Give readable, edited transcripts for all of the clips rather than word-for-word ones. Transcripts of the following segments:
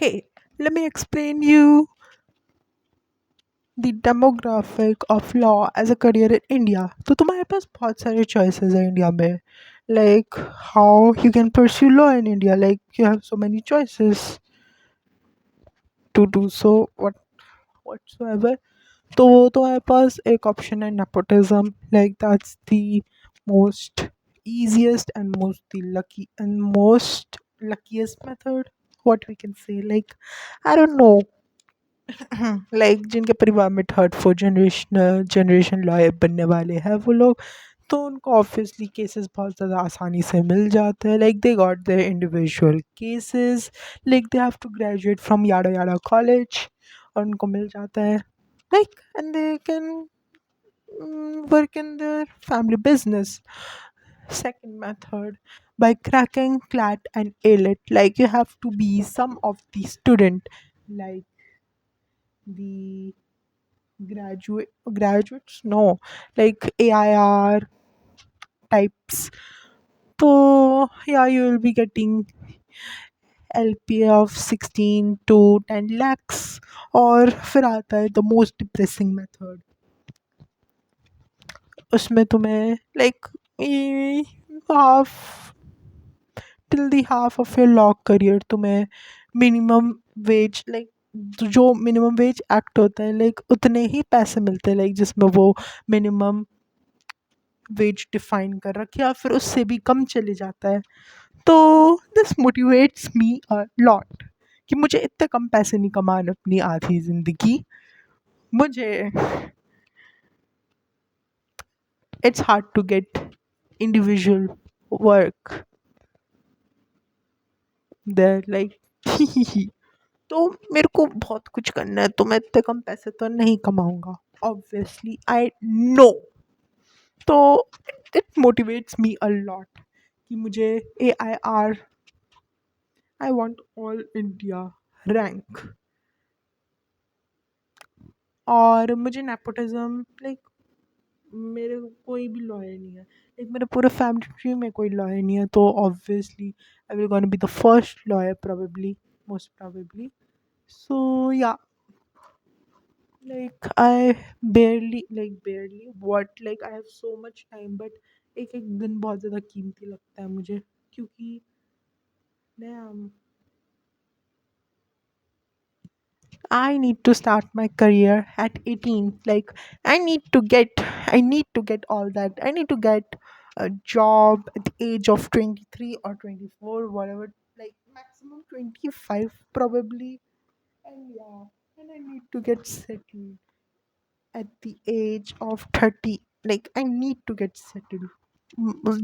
Hey, let me explain you the demographic of law as a career in India. तो तुम्हारे पास बहुत सारे choices हैं इंडिया में. Like how you can pursue law in India. Like you have so many choices to do so whatsoever. तो तुम्हारे पास एक option है nepotism. Like that's the most easiest and most the lucky and most luckiest method. What we can say, like I don't know, like जिनके परिवार में third fourth generation lawyer बनने वाले हैं वो लोग, तो उनको ऑब्वियसली केसेस बहुत ज़्यादा आसानी से मिल जाते हैं. Like they got their individual cases. Like they have to graduate from yada yada college और उनको मिल जाता है. Like and they can work in their family business. Second method, by cracking CLAT and ALET, like you have to be some of the student, like the graduates, no, like AIR types. So yeah, you will be getting LPA of 16 to 10 lakhs. और फिर आता है the most depressing method. उसमें तुम्हें like half till the half of your law career तुम्हें minimum wage, like जो minimum wage act होता है लाइक उतने ही पैसे मिलते हैं, लाइक जिसमें वो मिनिमम वेज डिफाइन कर रखे या फिर उससे भी कम चले जाता है. तो this motivates me a lot कि मुझे इतने कम पैसे नहीं कमाने अपनी आधी ज़िंदगी. मुझे it's hard to get individual work there like. तो मेरे को बहुत कुछ करना है तो मैं इतने कम पैसे तो नहीं कमाऊंगा, ऑब्वियसली आई नो. तो it motivates me a lot कि मुझे AIR, I want all India rank. और मुझे नेपोटिज्म लाइक मेरे कोई भी लॉयर नहीं है, लाइक मेरे पूरे फैमिली ट्री में कोई लॉयर नहीं है, तो obviously I will gonna be the first lawyer probably, most probably. So yeah, like I barely what, like I have so much time, but एक एक दिन बहुत ज़्यादा कीमती लगता है मुझे, क्योंकि मैं I need to start my career at 18. Like I need to get all that. I need to get a job at the age of 23 or 24, whatever, like maximum 25 probably. And yeah, and I need to get settled at the age of 30. Like I need to get settled.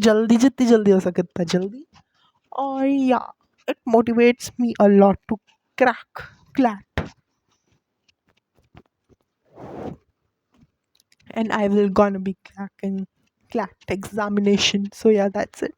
जल्दी जितनी जल्दी हो सके उतना जल्दी. और yeah, it motivates me a lot to crack CLAT, and I will gonna be cracking CLAT examination. So yeah, that's it.